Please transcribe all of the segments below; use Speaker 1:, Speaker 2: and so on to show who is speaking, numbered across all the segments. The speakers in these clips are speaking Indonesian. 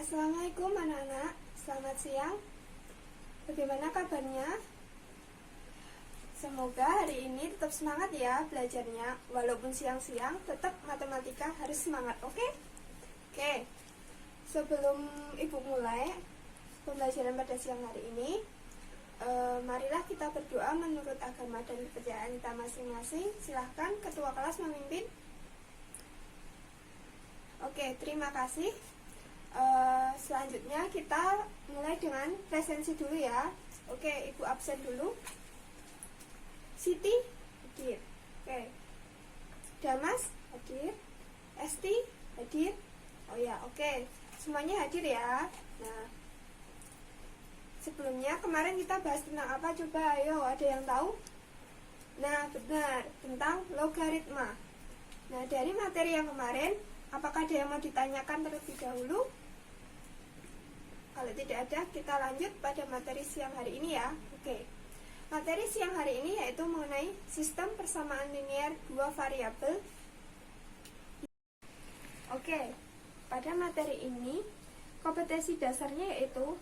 Speaker 1: Assalamualaikum anak-anak, selamat siang. Bagaimana kabarnya? Semoga hari ini tetap semangat ya belajarnya. Walaupun siang-siang, tetap matematika harus semangat, oke? Oke, sebelum ibu mulai pembelajaran pada siang hari ini, marilah kita berdoa menurut agama dan kepercayaan kita masing-masing. Silahkan ketua kelas memimpin. Oke, terima kasih. Selanjutnya kita mulai dengan presensi dulu ya. Oke, ibu absen dulu. Siti hadir. Oke. Damas hadir. Esti hadir. Oh ya, oke. Semuanya hadir ya. Nah, sebelumnya kemarin kita bahas tentang apa coba? Ayo, ada yang tahu? Nah, benar, tentang logaritma. Nah, dari materi yang kemarin, apakah ada yang mau ditanyakan terlebih dahulu? Kalau tidak ada, kita lanjut pada materi siang hari ini ya. Oke. Materi siang hari ini yaitu mengenai sistem persamaan linear dua variabel. Oke. Pada materi ini, kompetensi dasarnya yaitu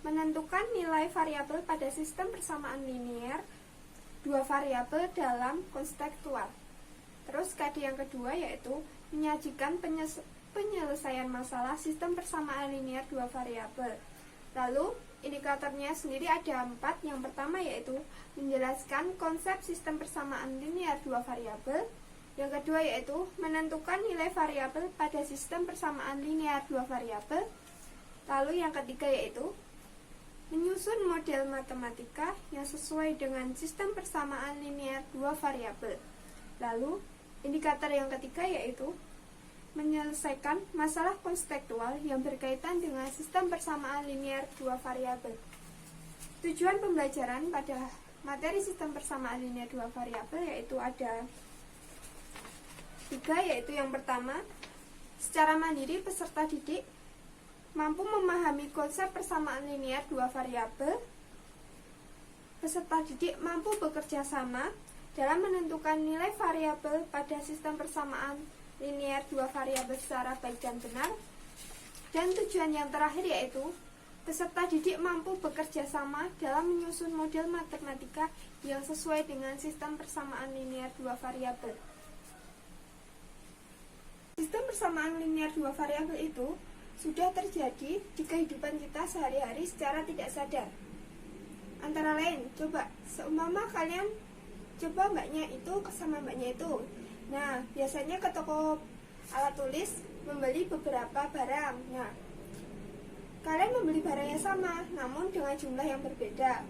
Speaker 1: menentukan nilai variabel pada sistem persamaan linear dua variabel dalam konstektual. Terus KD yang kedua yaitu menyajikan penyelesaian masalah sistem persamaan linear dua variabel. Lalu indikatornya sendiri ada 4. Yang pertama yaitu menjelaskan konsep sistem persamaan linear dua variabel. Yang kedua yaitu menentukan nilai variabel pada sistem persamaan linear dua variabel. Lalu yang ketiga yaitu menyusun model matematika yang sesuai dengan sistem persamaan linear dua variabel. Lalu indikator yang ketiga yaitu menyelesaikan masalah konstektual yang berkaitan dengan sistem persamaan linear dua variabel. Tujuan pembelajaran pada materi sistem persamaan linear dua variabel yaitu ada 3, yaitu yang pertama, secara mandiri peserta didik mampu memahami konsep persamaan linear dua variabel. Peserta didik mampu bekerja sama dalam menentukan nilai variabel pada sistem persamaan linear dua variabel secara baik dan benar. Dan tujuan yang terakhir yaitu peserta didik mampu bekerja sama dalam menyusun model matematika yang sesuai dengan sistem persamaan linear dua variabel. Sistem persamaan linear dua variabel itu sudah terjadi di kehidupan kita sehari-hari secara tidak sadar. Antara lain, coba seumpama kalian coba mbaknya itu sama mbaknya itu. Nah, biasanya ke toko alat tulis membeli beberapa barang. Nah, kalian membeli barang yang sama, namun dengan jumlah yang berbeda.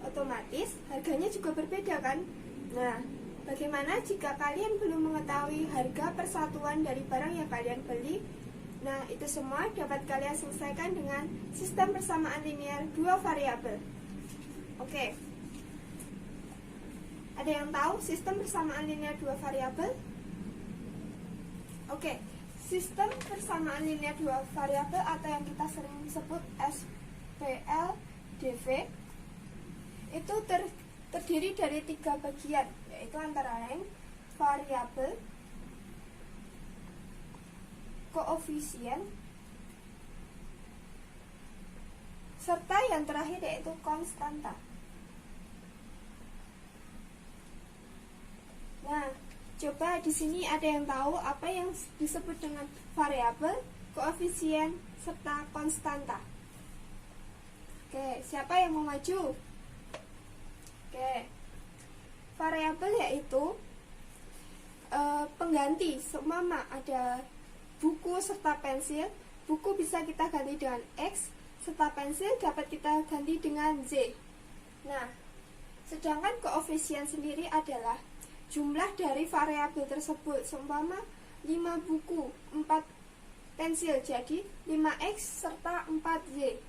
Speaker 1: Otomatis harganya juga berbeda kan? Nah, bagaimana jika kalian belum mengetahui harga persatuan dari barang yang kalian beli? Nah, itu semua dapat kalian selesaikan dengan sistem persamaan linear dua variabel. Oke. Ada yang tahu sistem persamaan linear dua variabel? Oke, sistem persamaan linear dua variabel atau yang kita sering sebut SPLDV itu terdiri dari 3 bagian, yaitu antara lain variabel, koefisien, serta yang terakhir yaitu konstanta. Nah, coba di sini ada yang tahu apa yang disebut dengan variabel, koefisien, serta konstanta? Oke, siapa yang mau maju? Oke, variabel yaitu pengganti. Seumpama ada buku serta pensil, buku bisa kita ganti dengan X, serta pensil dapat kita ganti dengan Z. Nah, sedangkan koefisien sendiri adalah jumlah dari variabel tersebut. Seumpama 5 buku, 4 pensil, jadi 5X serta 4Y.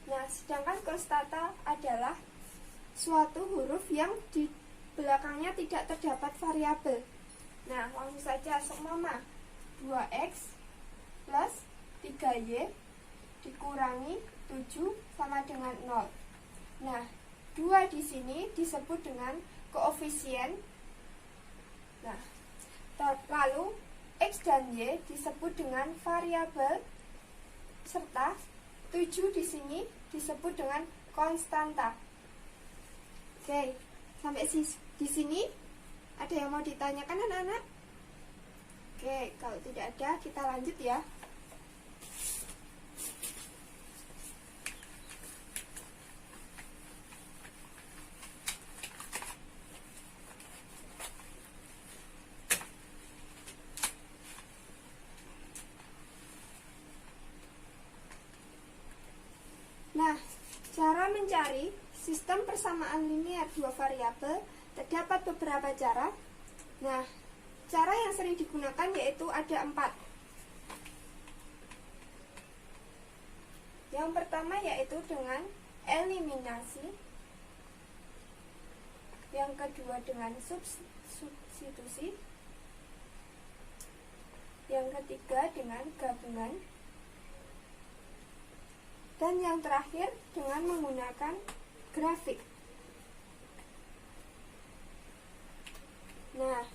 Speaker 1: Nah, sedangkan konstanta adalah suatu huruf yang di belakangnya tidak terdapat variabel. Nah, langsung saja, seumpama 2X plus 3Y dikurangi 7 sama dengan 0. Nah, 2 di sini disebut dengan koefisien. Nah, lalu X dan Y disebut dengan variabel. serta 7 di sini disebut dengan konstanta. Oke, sampai di sini ada yang mau ditanyakan anak-anak? Oke, kalau tidak ada kita lanjut ya. Nah, cara mencari sistem persamaan linear dua variabel terdapat beberapa cara. Nah, cara yang sering digunakan yaitu ada 4. Yang pertama yaitu dengan eliminasi. Yang kedua dengan substitusi. Yang ketiga dengan gabungan. Dan yang terakhir dengan menggunakan grafik. Nah,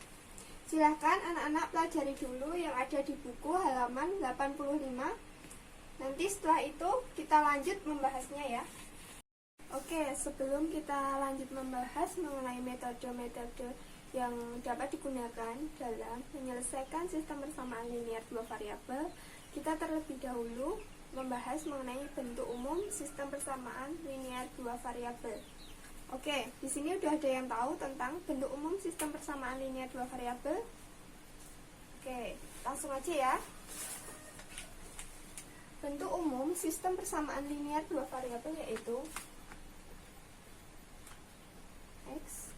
Speaker 1: silahkan anak-anak pelajari dulu yang ada di buku halaman 85. Nanti setelah itu kita lanjut membahasnya ya. Oke, sebelum kita lanjut membahas mengenai metode-metode yang dapat digunakan dalam menyelesaikan sistem persamaan linear dua variabel, kita terlebih dahulu membahas mengenai bentuk umum sistem persamaan linear dua variabel. Oke, di sini udah ada yang tahu tentang bentuk umum sistem persamaan linear dua variabel. Oke, langsung aja ya. Bentuk umum sistem persamaan linear dua variabel yaitu X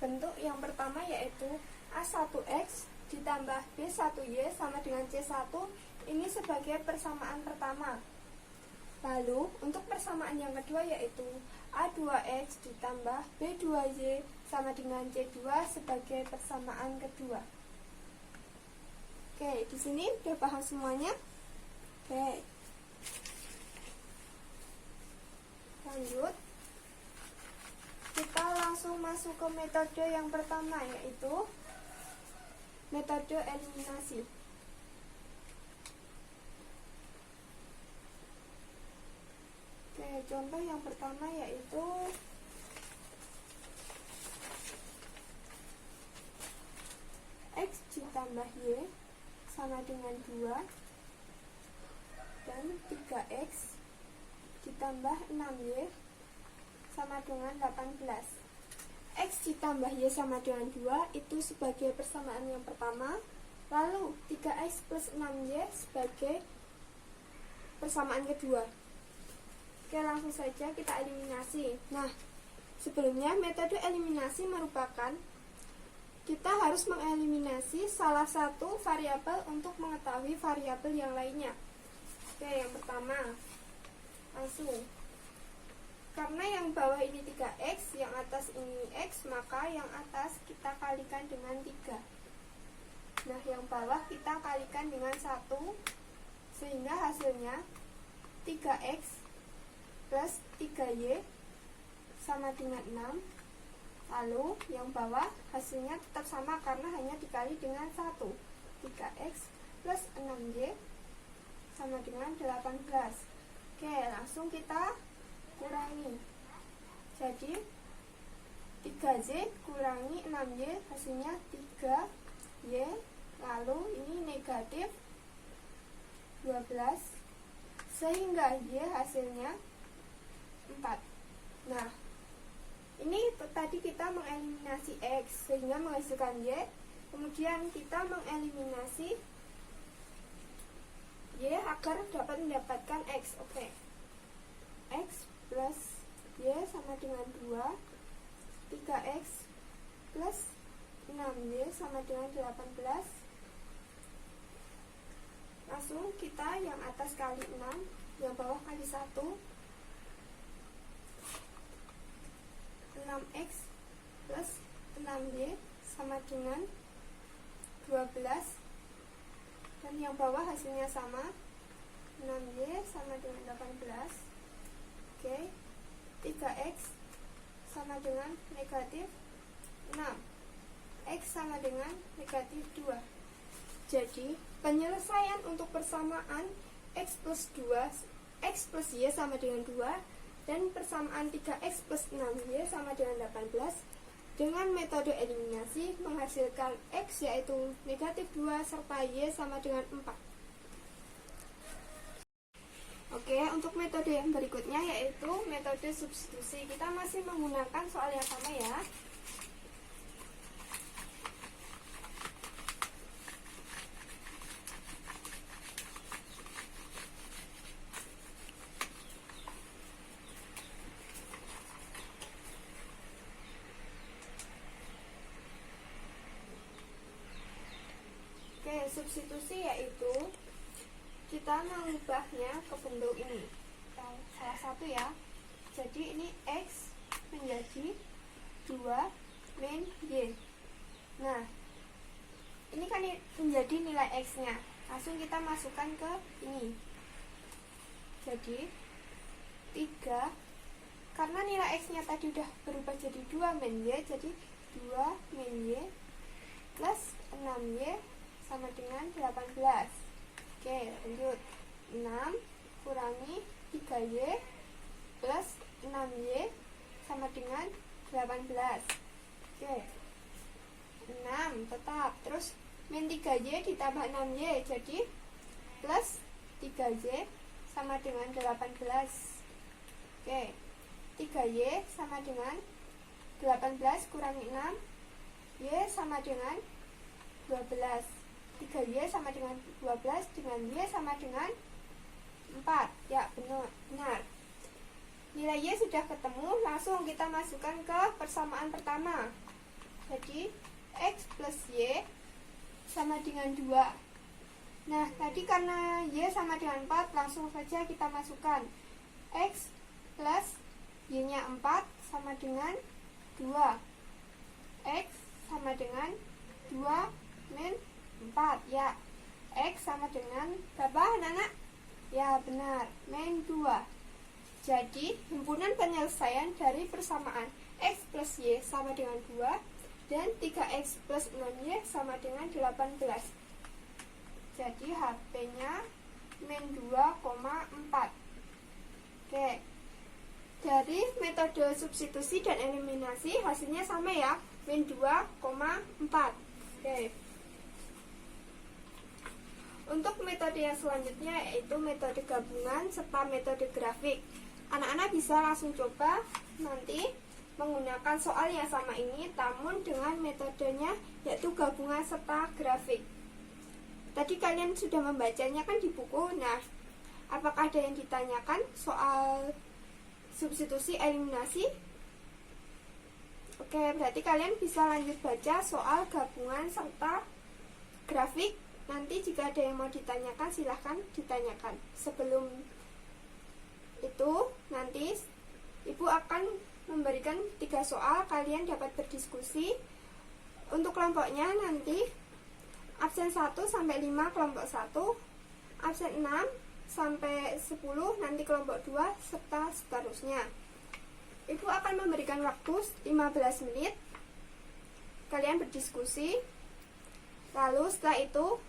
Speaker 1: bentuk yang pertama yaitu A1X ditambah B1Y sama dengan C1. Ini sebagai persamaan pertama. Lalu untuk persamaan yang kedua yaitu A2X ditambah B2Y sama dengan C2 sebagai persamaan kedua. Oke, di sini udah paham semuanya? Oke. Lanjut. Kita langsung masuk ke metode yang pertama yaitu metode eliminasi. Oke, contoh yang pertama yaitu X ditambah Y sama dengan 2 dan 3X ditambah 6Y sama dengan 18. X ditambah Y sama dengan 2 itu sebagai persamaan yang pertama. Lalu 3X plus 6Y sebagai persamaan kedua. Oke, langsung saja kita eliminasi. Nah, sebelumnya metode eliminasi merupakan kita harus mengeliminasi salah satu variabel untuk mengetahui variabel yang lainnya. Oke, yang pertama langsung, karena yang bawah ini 3X, yang atas ini X, maka yang atas kita kalikan dengan 3. Nah, yang bawah kita kalikan dengan 1, sehingga hasilnya 3X plus 3Y sama dengan 6. Lalu yang bawah hasilnya tetap sama karena hanya dikali dengan 1. 3X plus 6Y sama dengan 18. Oke, langsung kita kurangi. Jadi 3Z kurangi 6Y hasilnya 3Y. Lalu ini negatif 12 sehingga Y hasilnya 4. Nah, ini tadi kita mengeliminasi X sehingga menghasilkan Y. Kemudian kita mengeliminasi Y agar dapat mendapatkan X. Oke. X plus Y sama dengan 2. 3X plus 6Y sama dengan 18. Langsung kita yang atas kali 6, yang bawah kali 1. 6X plus 6Y sama dengan 12. Dan yang bawah hasilnya sama, 6Y sama dengan 18. negatif 6. X sama dengan negatif 2. Jadi, penyelesaian untuk persamaan X plus 2, X plus Y sama dengan 2, dan persamaan 3X plus 6Y sama dengan 18, dengan metode eliminasi menghasilkan X yaitu negatif 2 serta Y sama dengan 4. Oke, untuk metode yang berikutnya yaitu metode substitusi. Kita masih menggunakan soal yang sama ya. Oke, substitusi yaitu kita mengubahnya ke bentuk ini. Salah satu ya. Jadi ini X menjadi 2 min Y. Nah, ini kan menjadi nilai X nya. Langsung kita masukkan ke ini. Jadi 3, karena nilai X nya tadi udah berubah jadi 2 min Y, jadi 2 min Y plus 6Y sama dengan 18. Oke, lanjut. 6 kurangi 3Y plus 6Y sama dengan 18. Oke, 6 tetap. Terus min 3Y ditambah 6Y, jadi plus 3Y sama dengan 18. Oke, 3Y sama dengan 18 kurangi 6, Y sama dengan 12. 3Y sama dengan 12 dengan Y sama dengan 4. Ya, benar. Nilai Y sudah ketemu, langsung kita masukkan ke persamaan pertama. Jadi X plus Y sama dengan 2. Nah, tadi karena Y sama dengan 4, langsung saja kita masukkan X plus Y nya 4 sama dengan 2. X sama dengan 2 min 4. Ya, X sama dengan berapa anak-anak? Ya, benar, min 2. Jadi, himpunan penyelesaian dari persamaan X plus Y sama dengan 2 dan 3X plus 6Y sama dengan 18. Jadi, HP-nya min 2,4. Oke, dari metode substitusi dan eliminasi hasilnya sama ya, min 2,4. Oke. Untuk metode yang selanjutnya yaitu metode gabungan serta metode grafik. Anak-anak bisa langsung coba nanti menggunakan soal yang sama ini, namun dengan metodenya yaitu gabungan serta grafik. Tadi kalian sudah membacanya kan di buku. Nah, apakah ada yang ditanyakan soal substitusi eliminasi? Oke, berarti kalian bisa lanjut baca soal gabungan serta grafik. Nanti jika ada yang mau ditanyakan, silahkan ditanyakan. Sebelum itu, nanti Ibu akan memberikan 3 soal, kalian dapat berdiskusi. Untuk kelompoknya nanti absen 1 sampai 5 kelompok 1, absen 6 sampai 10 nanti kelompok 2, serta seterusnya. Ibu akan memberikan waktu 15 menit. Kalian berdiskusi. Lalu setelah itu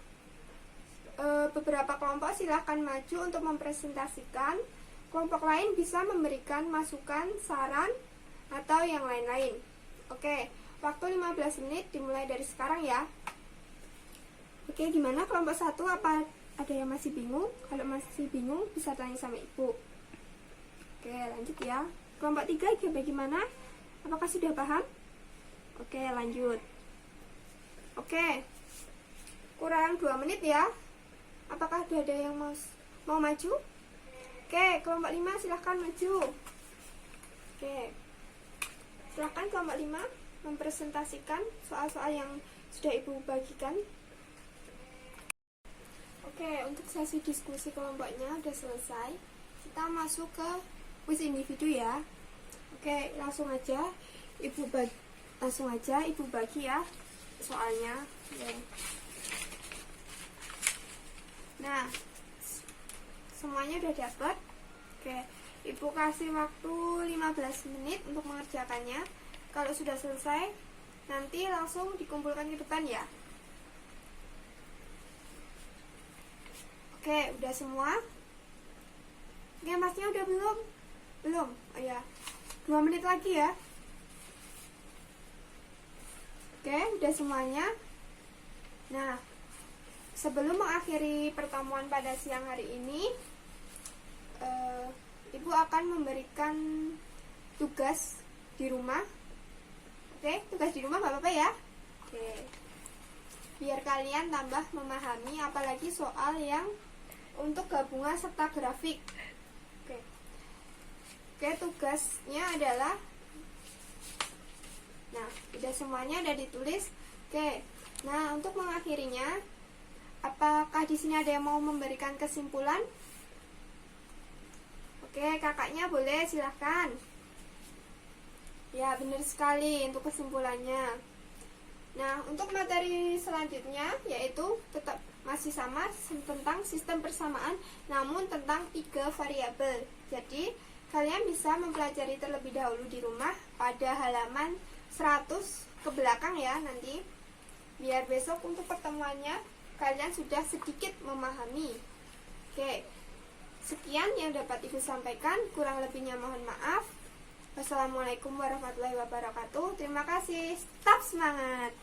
Speaker 1: beberapa kelompok silahkan maju untuk mempresentasikan. Kelompok lain bisa memberikan masukan, saran, atau yang lain-lain. Oke, waktu 15 menit dimulai dari sekarang ya. Oke, gimana kelompok 1? Apa ada yang masih bingung? Kalau masih bingung bisa tanya sama Ibu. Oke, lanjut ya. Kelompok 3 bagaimana? Apakah sudah paham? Oke, lanjut. Oke, kurang 2 menit ya. Apakah ada yang mau maju? Oke, kelompok 5 silahkan maju. Oke, silahkan kelompok 5 mempresentasikan soal-soal yang sudah Ibu bagikan. Oke, untuk sesi diskusi kelompoknya sudah selesai. Kita masuk ke kuis individu ya. Oke, langsung aja Ibu bagi ya soalnya. Oke. Nah, semuanya udah dapat. Oke, Ibu kasih waktu 15 menit untuk mengerjakannya. Kalau sudah selesai, nanti langsung dikumpulkan ke depan ya. Oke, udah semua? Oke, masnya udah belum? Belum? Oh ya, 2 menit lagi ya. Oke, udah semuanya. Nah, sebelum mengakhiri pertemuan pada siang hari ini, Ibu akan memberikan tugas di rumah. Oke, tugas di rumah Bapak ya. Oke, biar kalian tambah memahami, apalagi soal yang untuk gabungan serta grafik. Oke, tugasnya adalah, nah, udah semuanya udah ditulis. Oke, nah untuk mengakhirinya, apakah di sini ada yang mau memberikan kesimpulan? Oke, kakaknya boleh, silahkan. Ya, benar sekali untuk kesimpulannya. Nah, untuk materi selanjutnya yaitu tetap masih sama tentang sistem persamaan, namun tentang 3 variabel. Jadi, kalian bisa mempelajari terlebih dahulu di rumah pada halaman 100 ke belakang ya nanti. Biar besok untuk pertemuannya kalian sudah sedikit memahami. Oke. Sekian yang dapat Ibu sampaikan, kurang lebihnya mohon maaf. Wassalamualaikum warahmatullahi wabarakatuh. Terima kasih, tetap semangat.